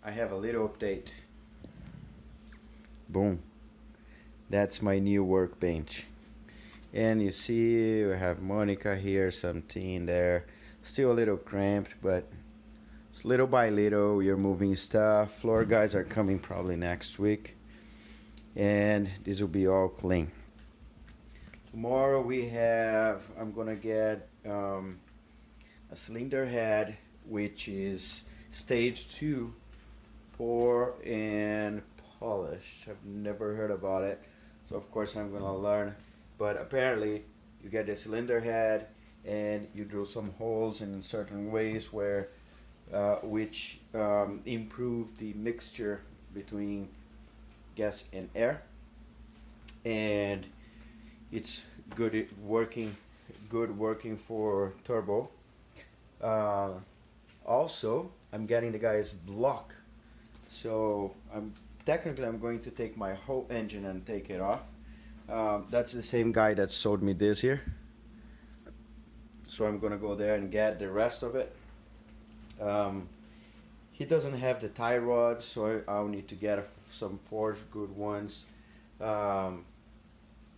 I have a little update. Boom. That's my new workbench. And you see we have Monica here, something there. Still a little cramped, but it's little by little we're moving stuff. Floor guys are coming probably next week. And this will be all clean. Tomorrow I'm gonna get a cylinder head, which is stage 2, pour and polish. I've never heard about it, so of course I'm gonna learn. But apparently you get the cylinder head and you drill some holes in certain ways where which improve the mixture between gas and air, and it's good working for turbo. Also, I'm getting the guy's block, so I'm going to take my whole engine and take it off. That's the same guy that sold me this here, so I'm gonna go there and get the rest of it. He doesn't have the tie rods, so I'll need to get some forged good ones.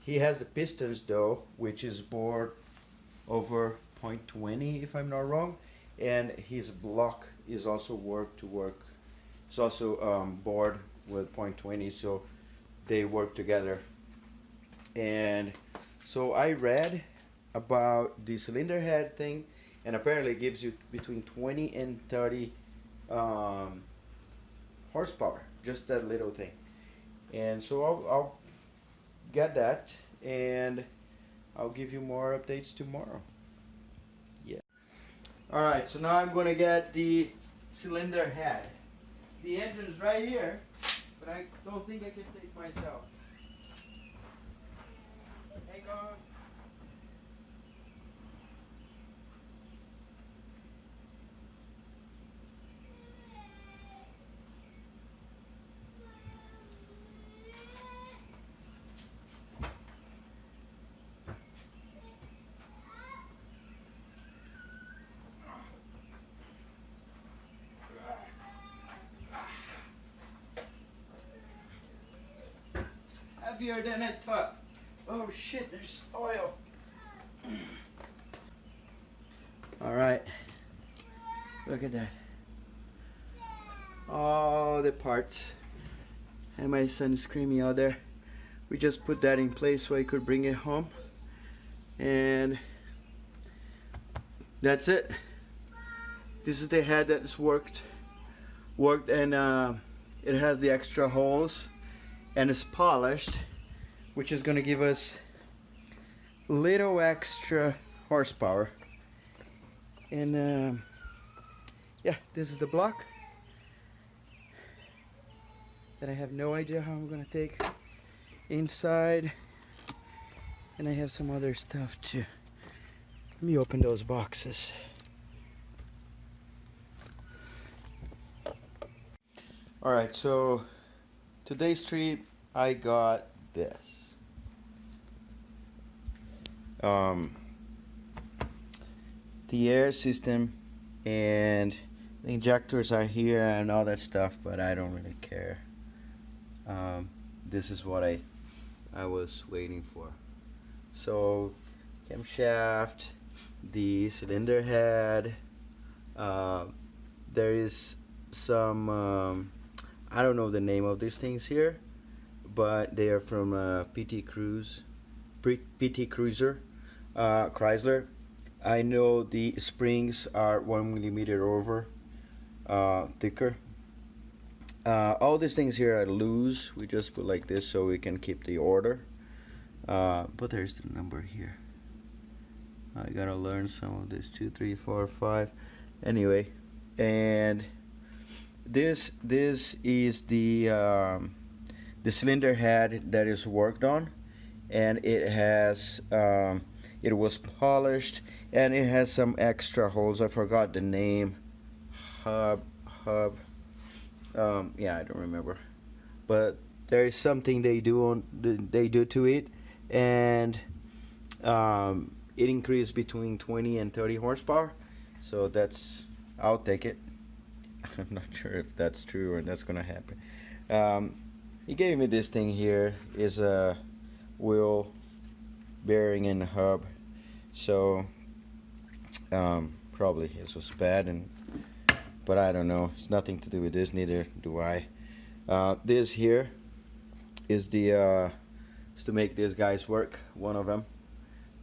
He has the pistons though, which is bored over 0.20 if I'm not wrong, and his block is also it's also bored with 0.20, so they work together. And so I read about the cylinder head thing, and apparently it gives you between 20 and 30 horsepower, just that little thing. And so I'll get that, and I'll give you more updates tomorrow. Yeah. Alright, so now I'm gonna get the cylinder head. The engine's right here, but I don't think I can take myself. Hang on. Heavier than I thought. Oh shit, there's oil. Alright, look at that. All the parts. And my son is screaming out there. We just put that in place so I could bring it home. And that's it. This is the head that's worked, and it has the extra holes and it's polished, which is gonna give us little extra horsepower. And yeah, this is the block that I have no idea how I'm gonna take inside, and I have some other stuff too. Let me open those boxes. Alright, so today's trip I got this. The air system and the injectors are here and all that stuff, but I don't really care. This is what I was waiting for. So camshaft, the cylinder head, there is some I don't know the name of these things here, but they are from PT Cruiser, Chrysler. I know the springs are 1 millimeter over thicker. All these things here are loose. We just put like this so we can keep the order. But there's the number here. I gotta learn some of this. 2, 3, 4, 5. Anyway, and this is the cylinder head that is worked on, and it has it was polished, and it has some extra holes. I forgot the name. Hub. Yeah, I don't remember, but there is something they do to it, and it increased between 20 and 30 horsepower. So I'll take it. I'm not sure if that's true or that's gonna happen. Um, he gave me this thing here, is a wheel bearing and hub. So probably this was bad, but I don't know. It's nothing to do with this. Neither do I. This here is the is to make these guys work. One of them,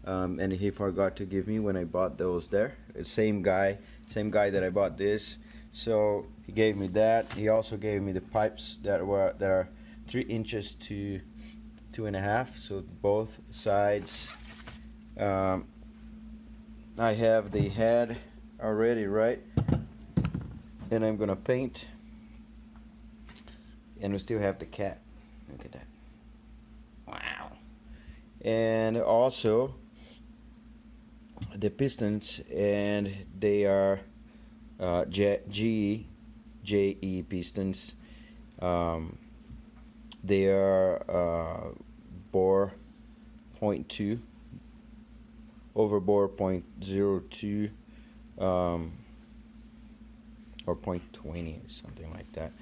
and he forgot to give me when I bought those. There, it's same guy that I bought this. So he gave me that. He also gave me the pipes that are 3 inches to 2.5. So both sides. I have the head already, right? And I'm gonna paint. And we still have the cat. Look at that. Wow. And also the pistons, and they are GE pistons. They are bore 0.2 over bore 0.02 or 0.20 or something like that.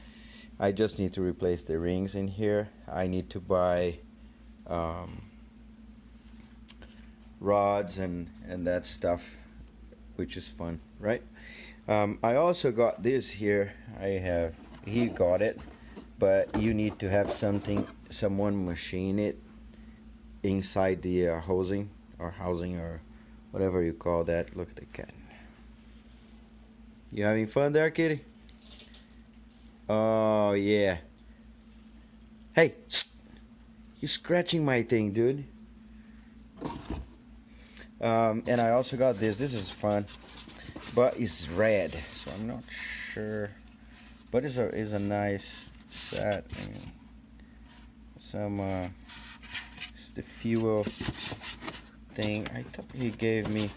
I just need to replace the rings in here. I need to buy rods and that stuff, which is fun, right? I also got this here. He got it, but you need to have someone machine it inside the housing or whatever you call that. Look at the cat. You having fun there, kitty? Oh yeah. Hey, you scratching my thing, dude. And I also got this. This is fun, but it's red, so I'm not sure. But it's a nice set. I mean, it's the fuel thing. I thought he gave me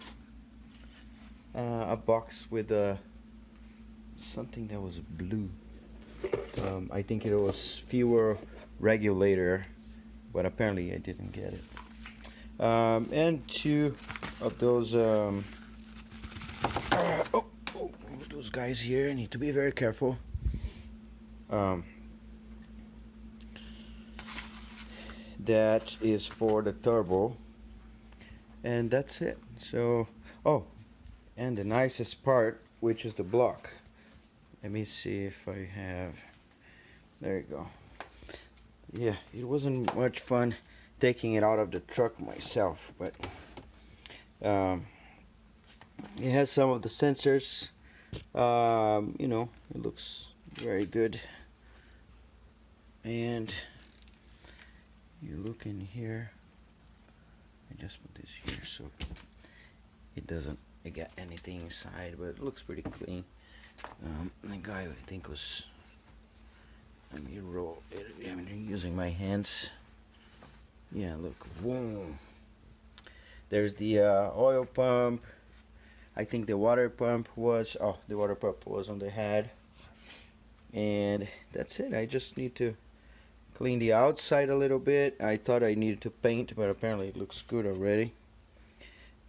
a box with something that was blue. I think it was fuel regulator, but apparently I didn't get it. And 2 of those those guys here. I need to be very careful. That is for the turbo, and that's it. So and the nicest part, which is the block. Let me see if I have. There you go. Yeah, it wasn't much fun taking it out of the truck myself, but it has some of the sensors. You know, it looks very good. And you look in here. I just put this here so it doesn't get anything inside, but it looks pretty clean. The guy, I think, was. Let me roll it. I'm using my hands. Yeah, look. Whoa. There's the oil pump. I think the water pump was. Oh, the water pump was on the head. And that's it. I just need to clean the outside a little bit. I thought I needed to paint, but apparently it looks good already.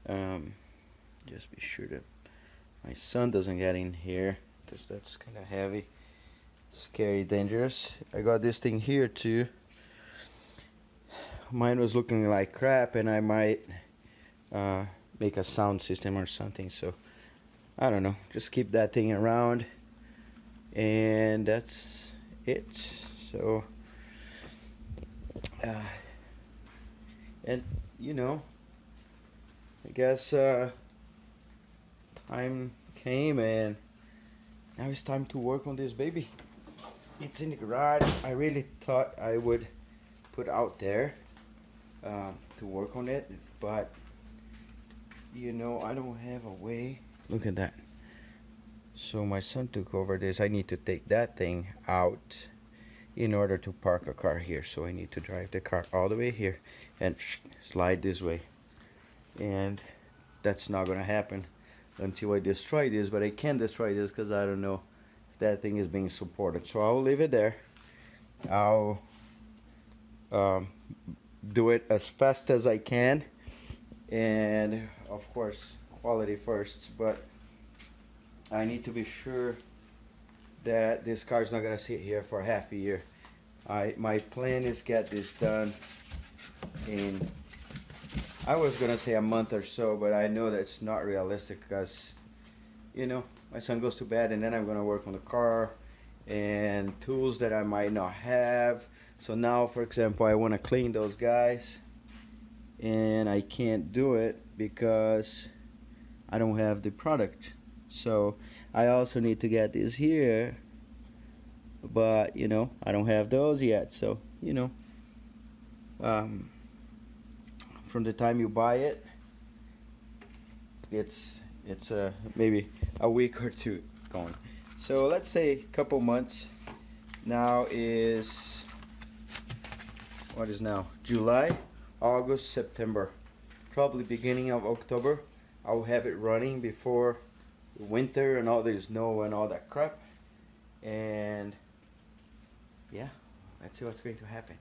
Just be sure that my son doesn't get in here, because that's kind of heavy, scary, dangerous. I got this thing here too. Mine was looking like crap, and I might make a sound system or something. So I don't know. Just keep that thing around, and that's it. So and you know, I guess time came, and now it's time to work on this baby. It's in the garage. I really thought I would put out there to work on it, but you know, I don't have a way. Look at that. So my son took over this. I need to take that thing out in order to park a car here. So I need to drive the car all the way here and slide this way, and that's not gonna happen until I destroy this. But I can't destroy this because I don't know if that thing is being supported. So I'll leave it there. I'll do it as fast as I can, and of course quality first, but I need to be sure that this car is not gonna sit here for half a year. My plan is get this done in, I was gonna say a month or so, but I know that's not realistic because, you know, my son goes to bed and then I'm gonna work on the car and tools that I might not have. So now, for example, I want to clean those guys and I can't do it because I don't have the product. So I also need to get this here, but you know, I don't have those yet. So you know, from the time you buy it, it's maybe a week or two going. So let's say a couple months. Now is, what is now? July, August, September, probably beginning of October. I'll have it running before winter and all the snow and all that crap. And yeah, let's see what's going to happen.